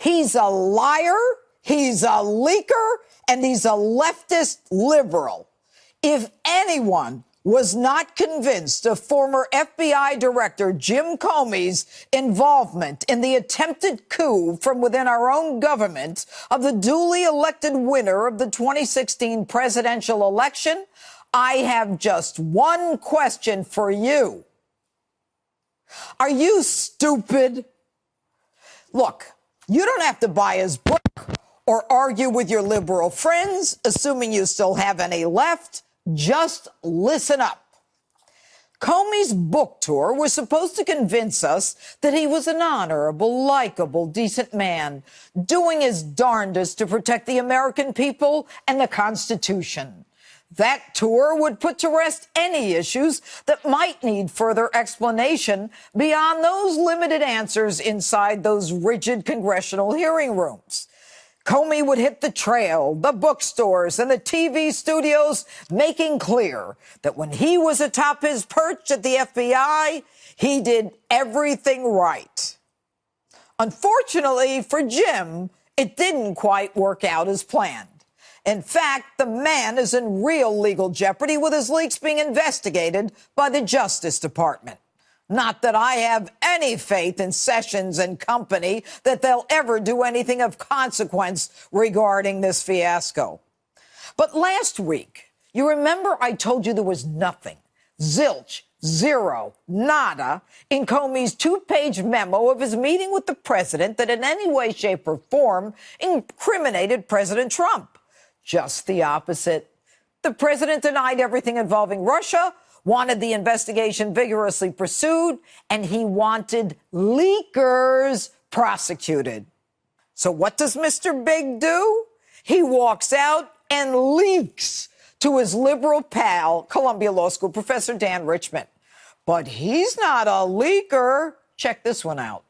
He's a liar, he's a leaker, and he's a leftist liberal. If anyone was not convinced of former FBI Director Jim Comey's involvement in the attempted coup from within our own government of the duly elected winner of the 2016 presidential election, I have just one question for you. Are you stupid? Look, you don't have to buy his book or argue with your liberal friends, assuming you still have any left. Just listen up. Comey's book tour was supposed to convince us that he was an honorable, likable, decent man, doing his darndest to protect the American people and the Constitution. That tour would put to rest any issues that might need further explanation beyond those limited answers inside those rigid congressional hearing rooms. Comey would hit the trail, the bookstores, and the TV studios, making clear that when he was atop his perch at the FBI, he did everything right. Unfortunately for Jim, it didn't quite work out as planned. In fact, the man is in real legal jeopardy with his leaks being investigated by the Justice Department. Not that I have any faith in Sessions and company that they'll ever do anything of consequence regarding this fiasco. But last week, you remember I told you there was nothing, zilch, zero, nada, in Comey's two-page memo of his meeting with the president that in any way, shape, or form incriminated President Trump. Just the opposite. The president denied everything involving Russia, wanted the investigation vigorously pursued, and he wanted leakers prosecuted. So what does Mr. Big do? He walks out and leaks to his liberal pal, Columbia Law School professor Dan Richman. But he's not a leaker. Check this one out.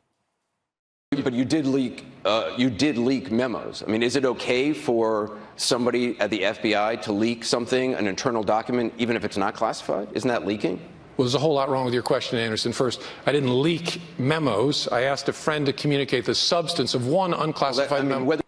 But you did leak memos. I mean, is it okay for somebody at the FBI to leak something, an internal document, even if it's not classified? Isn't that leaking? Well, there's a whole lot wrong with your question, Anderson. First, I didn't leak memos. I asked a friend to communicate the substance of one unclassified memo.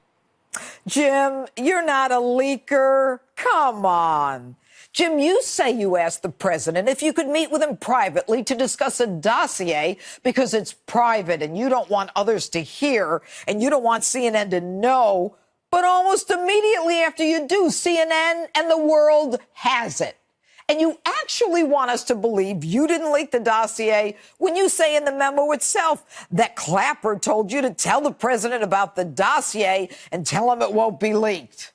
Jim, you're not a leaker. Come on. Jim, you say you asked the president if you could meet with him privately to discuss a dossier because it's private and you don't want others to hear and you don't want CNN to know. But almost immediately after you do, CNN and the world has it. And you actually want us to believe you didn't leak the dossier when you say in the memo itself that Clapper told you to tell the president about the dossier and tell him it won't be leaked.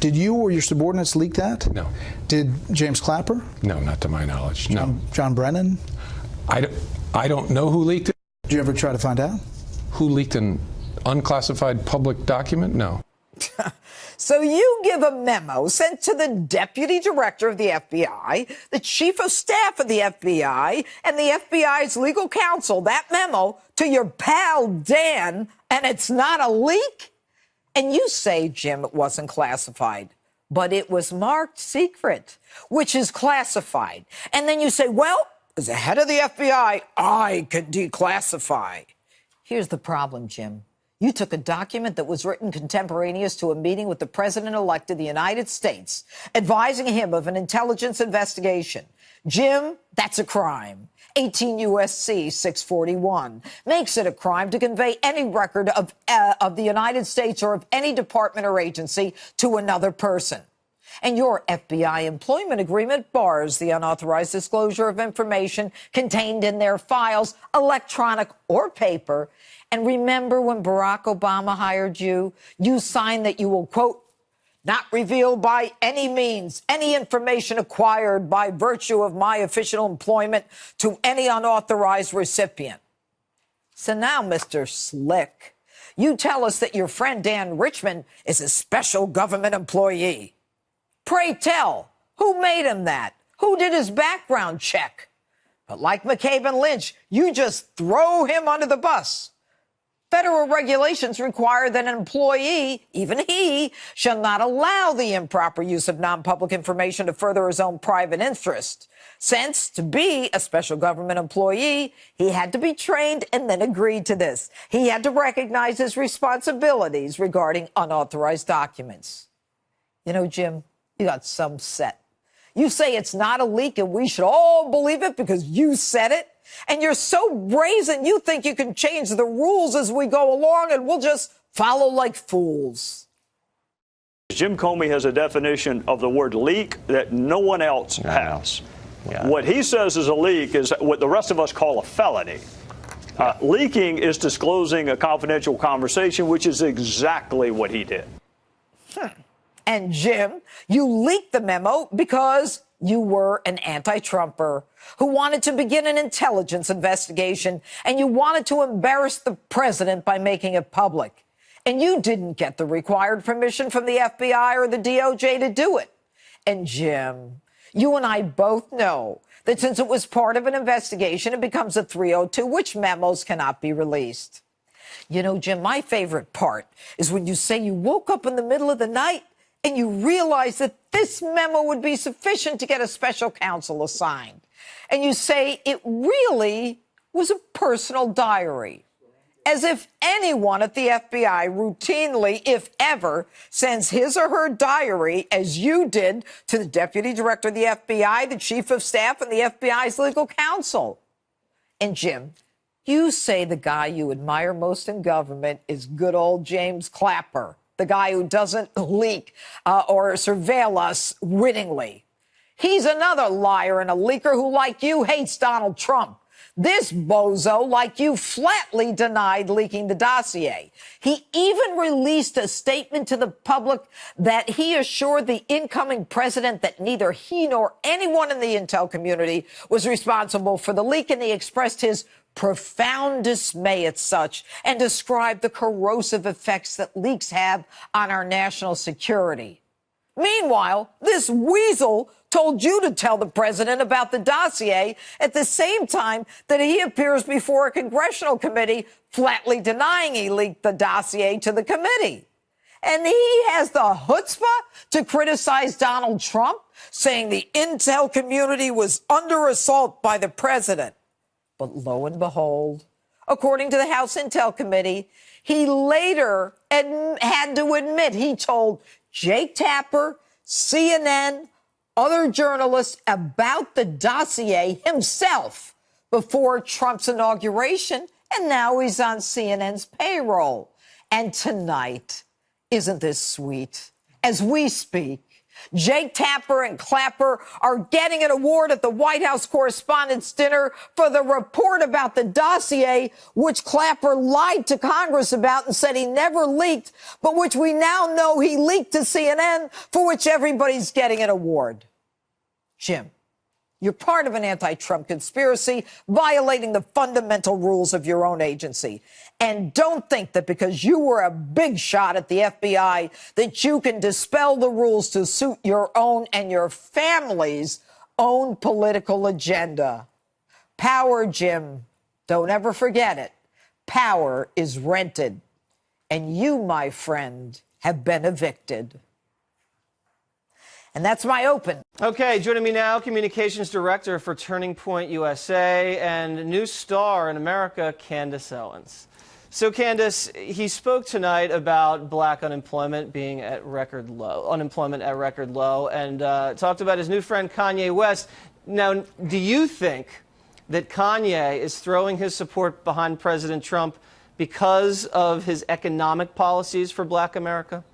Did you or your subordinates leak that? No. Did James Clapper? No, not to my knowledge. No. John Brennan? I don't know who leaked it. Did you ever try to find out? Who leaked an unclassified public document? No. So you give a memo sent to the deputy director of the FBI, the chief of staff of the FBI, and the FBI's legal counsel, that memo, to your pal Dan, and it's not a leak? And you say, Jim, it wasn't classified, but it was marked secret, which is classified. And then you say, well, as the head of the FBI, I could declassify. Here's the problem, Jim. You took a document that was written contemporaneous to a meeting with the president-elect of the United States, advising him of an intelligence investigation. Jim, that's a crime. 18 U.S.C. 641 makes it a crime to convey any record of the United States or of any department or agency to another person. And your FBI employment agreement bars the unauthorized disclosure of information contained in their files, electronic or paper. And remember when Barack Obama hired you, you signed that you will, quote, not reveal by any means any information acquired by virtue of my official employment to any unauthorized recipient. So now, Mr. Slick, you tell us that your friend Dan Richman is a special government employee. Pray tell, who made him that? Who did his background check? But like McCabe and Lynch, you just throw him under the bus. Federal regulations require that an employee, even he, shall not allow the improper use of non-public information to further his own private interest. Since, to be a special government employee, he had to be trained and then agreed to this. He had to recognize his responsibilities regarding unauthorized documents. You know, Jim, you got some set. You say it's not a leak and we should all believe it because you said it. And you're so brazen, you think you can change the rules as we go along and we'll just follow like fools. Jim Comey has a definition of the word leak that no one else has. Yeah. What he says is a leak is what the rest of us call a felony. Leaking is disclosing a confidential conversation, which is exactly what he did. And Jim, you leaked the memo because you were an anti-Trumper who wanted to begin an intelligence investigation, and you wanted to embarrass the president by making it public. And you didn't get the required permission from the FBI or the DOJ to do it. And Jim, you and I both know that since it was part of an investigation, it becomes a 302, which memos cannot be released. You know, Jim, my favorite part is when you say you woke up in the middle of the night and you realized that this memo would be sufficient to get a special counsel assigned. And you say it really was a personal diary. As if anyone at the FBI routinely, if ever, sends his or her diary, as you did, to the deputy director of the FBI, the chief of staff, and the FBI's legal counsel. And Jim, you say the guy you admire most in government is good old James Clapper, the guy who doesn't leak or surveil us wittingly. He's another liar and a leaker who, like you, hates Donald Trump. This bozo, like you, flatly denied leaking the dossier. He even released a statement to the public that he assured the incoming president that neither he nor anyone in the intel community was responsible for the leak, and he expressed his profound dismay at such and described the corrosive effects that leaks have on our national security. Meanwhile, this weasel told you to tell the president about the dossier at the same time that he appears before a congressional committee flatly denying he leaked the dossier to the committee. And he has the chutzpah to criticize Donald Trump, saying the intel community was under assault by the president. But lo and behold, according to the House Intel Committee, he later had to admit he told Jake Tapper, CNN, other journalists about the dossier himself before Trump's inauguration, and now he's on CNN's payroll. And tonight, isn't this sweet? As we speak, Jake Tapper and Clapper are getting an award at the White House Correspondents' Dinner for the report about the dossier, which Clapper lied to Congress about and said he never leaked, but which we now know he leaked to CNN, for which everybody's getting an award. Jim, you're part of an anti-Trump conspiracy, violating the fundamental rules of your own agency. And don't think that because you were a big shot at the FBI that you can dispel the rules to suit your own and your family's own political agenda. Power, Jim, don't ever forget it. Power is rented. And you, my friend, have been evicted. And that's my open. Okay, joining me now, Communications Director for Turning Point USA and new star in America, Candace Owens. So, Candace, he spoke tonight about black unemployment being at record low, and talked about his new friend Kanye West. Now, do you think that Kanye is throwing his support behind President Trump because of his economic policies for black America?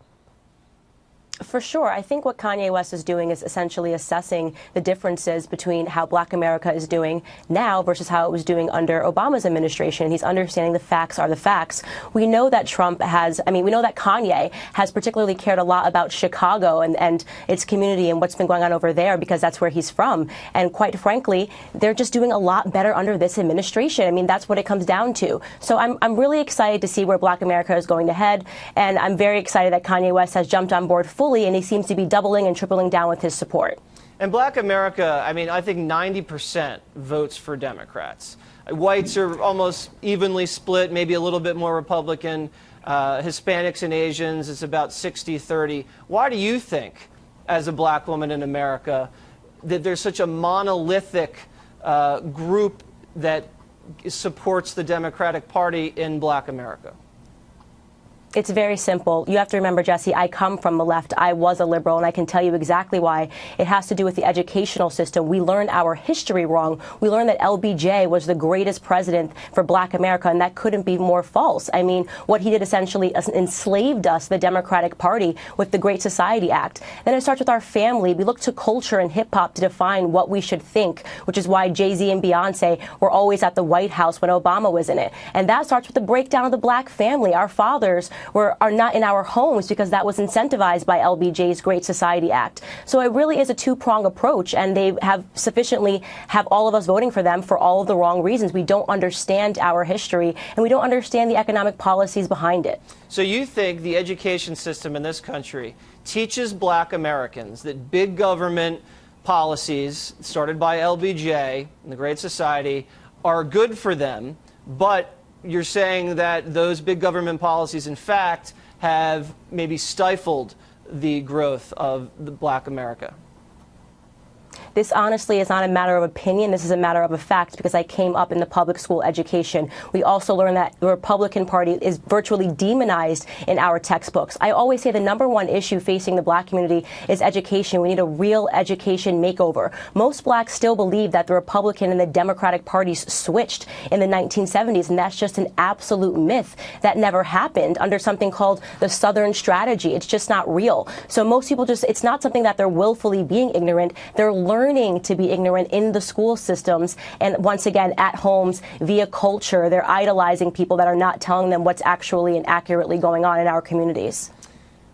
For sure. I think what Kanye West is doing is essentially assessing the differences between how black America is doing now versus how it was doing under Obama's administration. He's understanding the facts are the facts. We know that we know that Kanye has particularly cared a lot about Chicago and its community and what's been going on over there because that's where he's from. And quite frankly, they're just doing a lot better under this administration. I mean, that's what it comes down to. So I'm really excited to see where black America is going to head. And I'm very excited that Kanye West has jumped on board fully, and he seems to be doubling and tripling down with his support. And black America, I mean, I think 90% votes for Democrats. Whites are almost evenly split, maybe a little bit more Republican. Hispanics and Asians, it's about 60-30. Why do you think, as a black woman in America, that there's such a monolithic group that supports the Democratic Party in black America? It's very simple. You have to remember, Jesse, I come from the left. I was a liberal, and I can tell you exactly why. It has to do with the educational system. We learned our history wrong. We learned that LBJ was the greatest president for black America, and that couldn't be more false. I mean, what he did essentially enslaved us, the Democratic Party, with the Great Society Act. Then it starts with our family. We look to culture and hip-hop to define what we should think, which is why Jay-Z and Beyonce were always at the White House when Obama was in it. And that starts with the breakdown of the black family. Our fathers are not in our homes because that was incentivized by LBJ's Great Society Act. So it really is a two-pronged approach, and they have sufficiently have all of us voting for them for all of the wrong reasons. We don't understand our history, and we don't understand the economic policies behind it. So you think the education system in this country teaches black Americans that big government policies started by LBJ and the Great Society are good for them, but you're saying that those big government policies, in fact, have maybe stifled the growth of the black America? This honestly is not a matter of opinion. This is a matter of a fact because I came up in the public school education. We also learned that the Republican Party is virtually demonized in our textbooks. I always say the number one issue facing the black community is education. We need a real education makeover. Most blacks still believe that the Republican and the Democratic parties switched in the 1970s, and that's just an absolute myth. That never happened under something called the Southern Strategy. It's just not real. So most people it's not something that they're willfully being ignorant. They're learning to be ignorant in the school systems, and once again at homes via culture. They're idolizing people that are not telling them what's actually and accurately going on in our communities.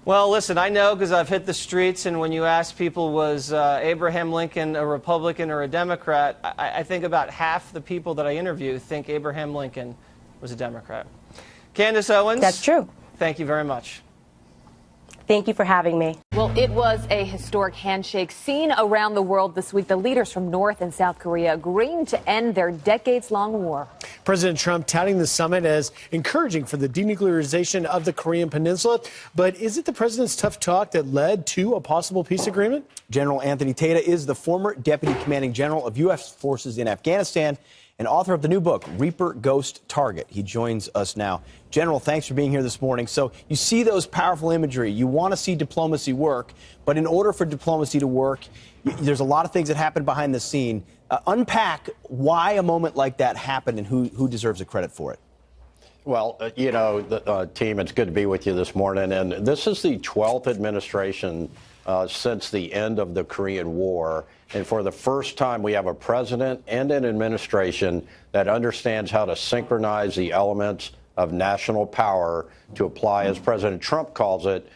Well, listen, I know because I've hit the streets, and when you ask people, was Abraham Lincoln a Republican or a Democrat, I think about half the people that I interview think Abraham Lincoln was a Democrat. Candace Owens. That's true. Thank you very much. Thank you for having me. Well, it was a historic handshake seen around the world this week. The leaders from North and South Korea agreeing to end their decades-long war. President Trump touting the summit as encouraging for the denuclearization of the Korean Peninsula. But is it the president's tough talk that led to a possible peace agreement? General Anthony Tata is the former deputy commanding general of U.S. forces in Afghanistan and author of the new book, Reaper Ghost Target. He joins us now. General, thanks for being here this morning. So you see those powerful imagery. You want to see diplomacy work, but in order for diplomacy to work, there's a lot of things that happen behind the scene. Unpack why a moment like that happened and who deserves the credit for it. Well, you know, team, it's good to be with you this morning. And this is the 12th administration since the end of the Korean War. And for the first time, we have a president and an administration that understands how to synchronize the elements of national power to apply, as President Trump calls it,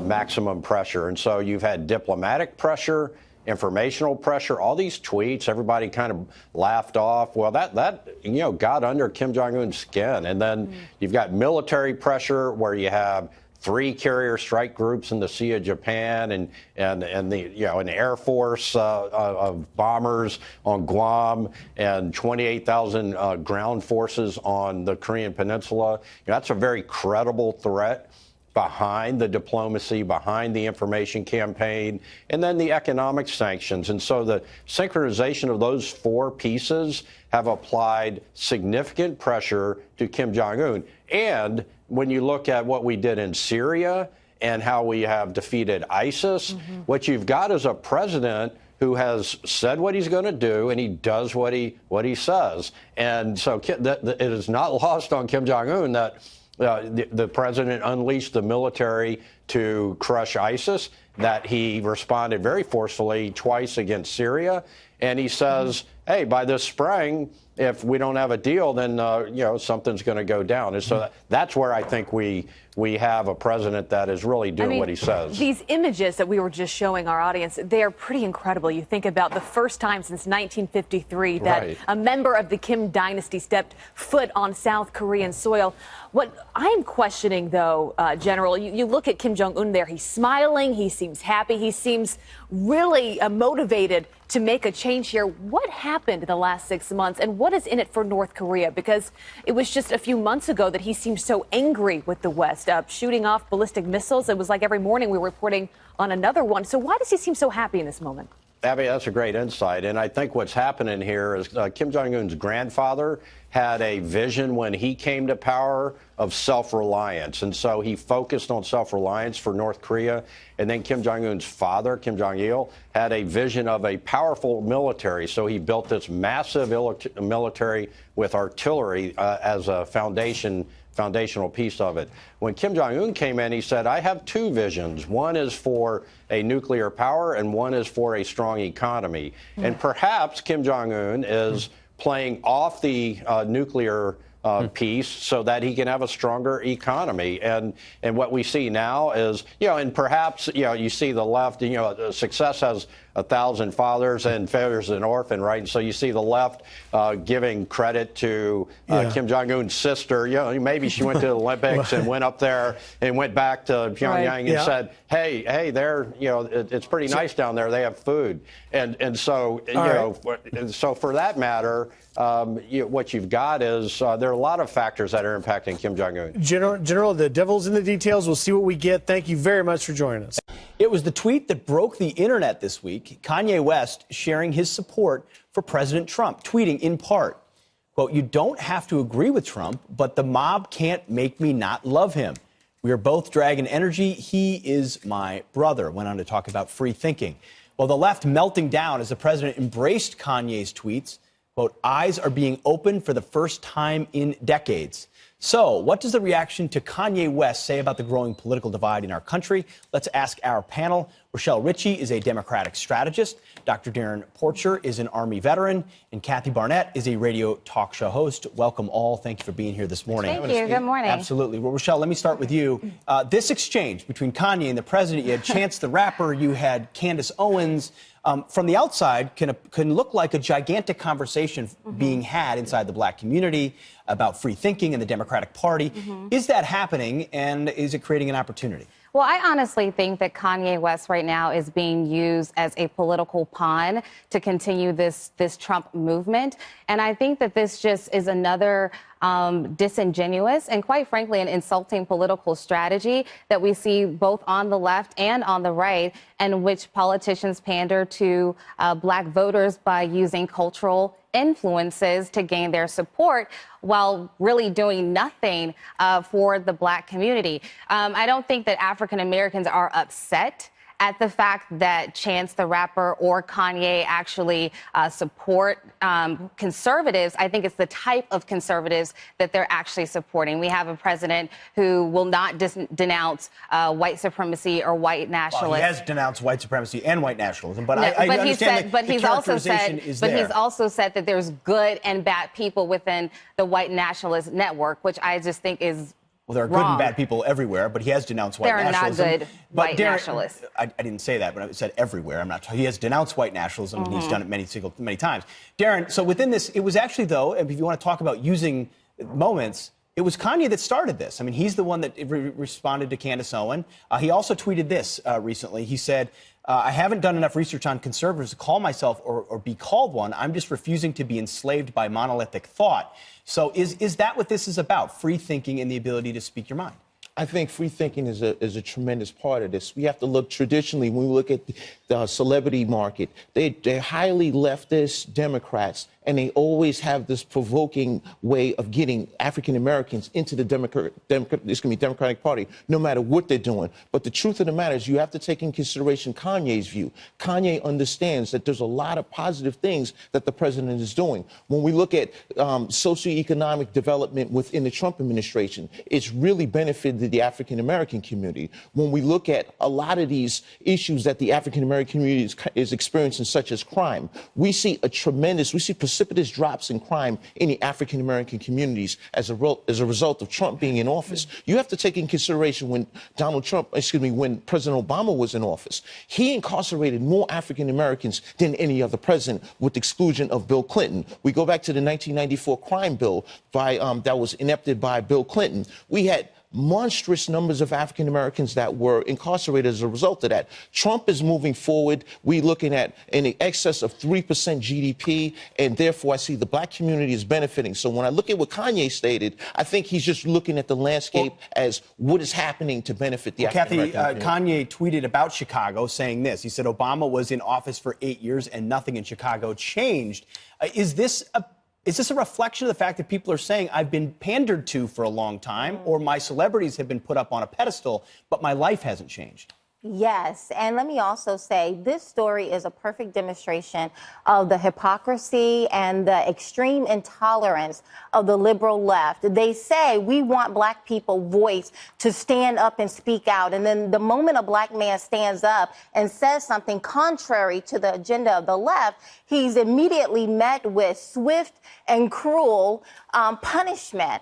maximum pressure. And so you've had diplomatic pressure, informational pressure, all these tweets, everybody kind of laughed off. Well, that got under Kim Jong-un's skin. And then you've got military pressure where you have 3 carrier strike groups in the Sea of Japan and an Air Force of bombers on Guam and 28,000 ground forces on the Korean Peninsula. That's a very credible threat behind the diplomacy, behind the information campaign, and then the economic sanctions. And so the synchronization of those 4 pieces have applied significant pressure to Kim Jong-un. And when you look at what we did in Syria and how we have defeated ISIS, what you've got is a president who has said what he's going to do, and he does what he says. And so it is not lost on Kim Jong-un that the president unleashed the military to crush ISIS, that he responded very forcefully twice against Syria. And he says, hey, by this spring, if we don't have a deal, then, something's going to go down. And so that's where I think we have a president that is really doing what he says. These images that we were just showing our audience, they are pretty incredible. You think about the first time since 1953 that a member of the Kim dynasty stepped foot on South Korean soil. What I'm questioning, though, General, you look at Kim Jong-un there. He's smiling. He seems happy. He seems really motivated to make a change here. What happened happened in the last 6 months, and what is in it for North Korea? Because it was just a few months ago that he seemed so angry with the West, shooting off ballistic missiles. It was like every morning we were reporting on another one. So why does he seem so happy in this moment? Abby, that's a great insight. And I think what's happening here is Kim Jong-un's grandfather had a vision when he came to power of self-reliance. And so he focused on self-reliance for North Korea. And then Kim Jong-un's father, Kim Jong-il, had a vision of a powerful military. So he built this massive military with artillery as a foundational piece of it. When Kim Jong-un came in, he said, I have two visions. One is for a nuclear power and one is for a strong economy. And perhaps Kim Jong-un is playing off the nuclear piece so that he can have a stronger economy. And what we see now is, and perhaps, you see the left, success has 1,000 fathers and failures an orphan, right? And so you see the left giving credit to Kim Jong-un's sister. Maybe she went to the Olympics and went up there and went back to Pyongyang and said, hey, there, it's pretty nice down there. They have food. And so, so for that matter, what you've got is there are a lot of factors that are impacting Kim Jong-un. General, the devil's in the details. We'll see what we get. Thank you very much for joining us. It was the tweet that broke the internet this week. Kanye West sharing his support for President Trump, tweeting in part, quote, you don't have to agree with Trump, but the mob can't make me not love him. We are both dragon energy. He is my brother. Went on to talk about free thinking. Well, the left melting down as the president embraced Kanye's tweets. Quote, eyes are being opened for the first time in decades. So what does the reaction to Kanye West say about the growing political divide in our country? Let's ask our panel. Rochelle Ritchie is a Democratic strategist. Dr. Darren Porcher is an Army veteran. And Kathy Barnett is a radio talk show host. Welcome all. Thank you for being here this morning. Thank you. Good morning. Absolutely. Well, Rochelle, let me start with you. This exchange between Kanye and the president, you had Chance the Rapper, you had Candace Owens. From the outside, can look like a gigantic conversation being had inside the black community about free thinking and the Democratic Party. Is that happening, and is it creating an opportunity? Well, I honestly think that Kanye West right now is being used as a political pawn to continue this Trump movement. And I think that this just is another disingenuous and, quite frankly, an insulting political strategy that we see both on the left and on the right, in which politicians pander to black voters by using cultural influences to gain their support while really doing nothing for the black community. I don't think that African Americans are upset at the fact that Chance the Rapper or Kanye actually support conservatives. I think it's the type of conservatives that they're actually supporting. We have a president who will not denounce white supremacy or white nationalism. Well, he has denounced white supremacy and white nationalism, but I understand that the characterization is there. But he's also said that there's good and bad people within the white nationalist network, which I just think is Well, there are good and bad people everywhere, but he has denounced white nationalism. There are not good white nationalists. I didn't say that, but I said everywhere. I'm not. He has denounced white nationalism, and he's done it many times. Darren, so within this, it was actually, though, if you want to talk about using moments, it was Kanye that started this. I mean, he's the one that responded to Candace Owens. He also tweeted this recently. He said, I haven't done enough research on conservatives to call myself or be called one. I'm just refusing to be enslaved by monolithic thought. So is that what this is about? Free thinking and the ability to speak your mind? I think free thinking is a tremendous part of this. We have to look traditionally, when we look at the celebrity market, they're highly leftist Democrats, and they always have this provoking way of getting African Americans into the Democratic Party, no matter what they're doing. But the truth of the matter is you have to take in consideration Kanye's view. Kanye understands that there's a lot of positive things that the president is doing. When we look at socioeconomic development within the Trump administration, it's really benefited the African American community. When we look at a lot of these issues that the African American community is experiencing, such as crime, we see precipitous drops in crime in the African American communities as a result of Trump being in office. You have to take in consideration when when President Obama was in office, he incarcerated more African Americans than any other president, with the exclusion of Bill Clinton. We go back to the 1994 crime bill that was enacted by Bill Clinton. We had monstrous numbers of African Americans that were incarcerated as a result of that. Trump is moving forward. We're looking at in excess of 3% GDP, and therefore I see the black community is benefiting. So when I look at what Kanye stated, I think he's just looking at the landscape as what is happening to benefit the African American community. Kanye tweeted about Chicago saying this. He said Obama was in office for 8 years and nothing in Chicago changed. Is this a reflection of the fact that people are saying I've been pandered to for a long time, or my celebrities have been put up on a pedestal, but my life hasn't changed? Yes, and let me also say this story is a perfect demonstration of the hypocrisy and the extreme intolerance of the liberal left. They say we want black people voice to stand up and speak out, and then the moment a black man stands up and says something contrary to the agenda of the left, he's immediately met with swift and cruel punishment.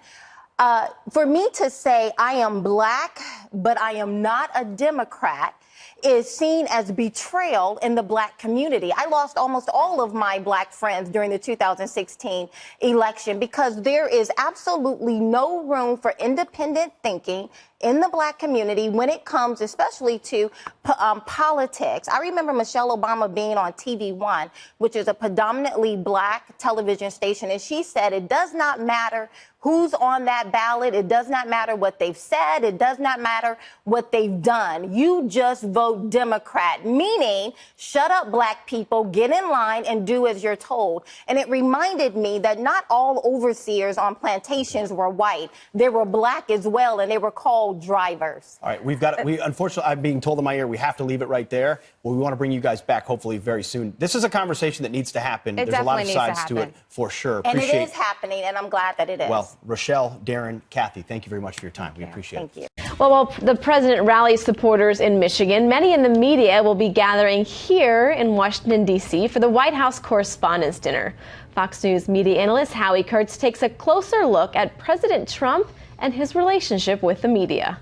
For me to say I am black, but I am not a Democrat, is seen as betrayal in the black community. I lost almost all of my black friends during the 2016 election because there is absolutely no room for independent thinking in the black community when it comes especially to politics. I remember Michelle Obama being on TV One, which is a predominantly black television station, and she said it does not matter who's on that ballot. It does not matter what they've said. It does not matter what they've done. You just vote Democrat, meaning shut up, black people, get in line and do as you're told. And it reminded me that not all overseers on plantations were white. They were black as well, and they were called drivers. All right, unfortunately, I'm being told in my ear we have to leave it right there. Well, we want to bring you guys back hopefully very soon. This is a conversation that needs to happen. There's a lot of sides to it for sure. And it is happening, and I'm glad that it is. Well, Rochelle, Darren, Kathy, thank you very much for your time. We appreciate it. Thank you. Well, while the president rallies supporters in Michigan, many in the media will be gathering here in Washington, D.C. for the White House Correspondents' Dinner. Fox News media analyst Howie Kurtz takes a closer look at President Trump and his relationship with the media.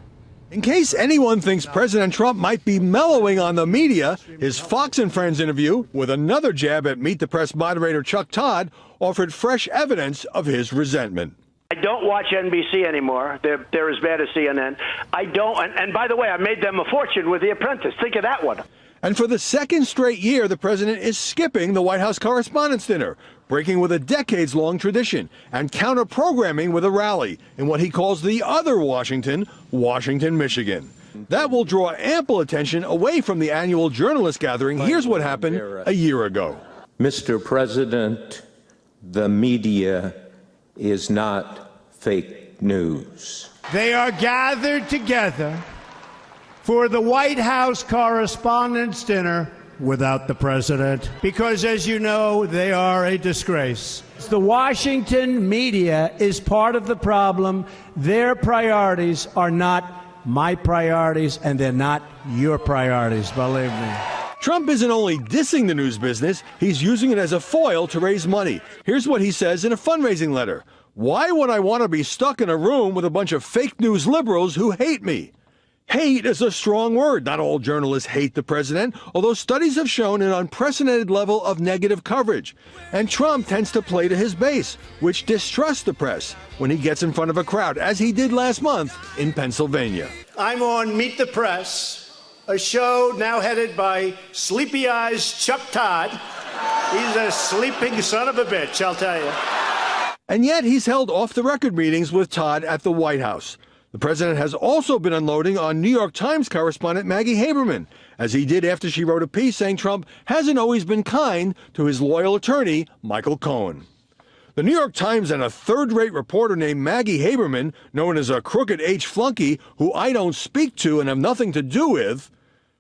In case anyone thinks President Trump might be mellowing on the media, his Fox and Friends interview with another jab at Meet the Press moderator Chuck Todd offered fresh evidence of his resentment. I don't watch NBC anymore. They're as bad as CNN. I don't. And by the way, I made them a fortune with The Apprentice. Think of that one. And for the second straight year, the president is skipping the White House Correspondents' Dinner, breaking with a decades-long tradition and counter-programming with a rally in what he calls the other Washington, Michigan. That will draw ample attention away from the annual journalist gathering. Here's what happened a year ago. Mr. President, the media is not fake news. They are gathered together for the White House Correspondents' Dinner without the president, because, as you know, they are a disgrace. The Washington media is part of the problem. Their priorities are not my priorities, and they're not your priorities, believe me. Trump isn't only dissing the news business, he's using it as a foil to raise money. Here's what he says in a fundraising letter. Why would I want to be stuck in a room with a bunch of fake news liberals who hate me? Hate is a strong word. Not all journalists hate the president, although studies have shown an unprecedented level of negative coverage. And Trump tends to play to his base, which distrusts the press when he gets in front of a crowd, as he did last month in Pennsylvania. I'm on Meet the Press, a show now headed by Sleepy Eyes Chuck Todd. He's a sleeping son of a bitch, I'll tell you. And yet he's held off-the-record meetings with Todd at the White House. The president has also been unloading on New York Times correspondent Maggie Haberman, as he did after she wrote a piece saying Trump hasn't always been kind to his loyal attorney, Michael Cohen. The New York Times and a third-rate reporter named Maggie Haberman, known as a crooked H flunky who I don't speak to and have nothing to do with.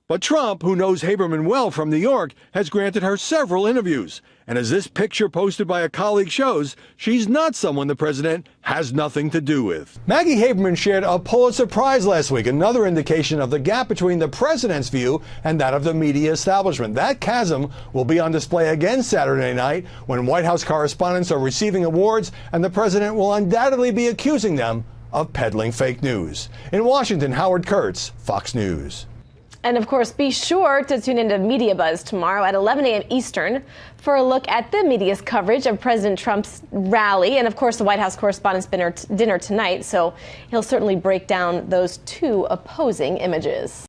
But Trump, who knows Haberman well from New York, has granted her several interviews. And as this picture posted by a colleague shows, she's not someone the president has nothing to do with. Maggie Haberman shared a Pulitzer Prize last week, another indication of the gap between the president's view and that of the media establishment. That chasm will be on display again Saturday night when White House correspondents are receiving awards, and the president will undoubtedly be accusing them of peddling fake news. In Washington, Howard Kurtz, Fox News. And of course, be sure to tune into Media Buzz tomorrow at 11 a.m. Eastern for a look at the media's coverage of President Trump's rally and, of course, the White House Correspondents' dinner tonight. So he'll certainly break down those two opposing images.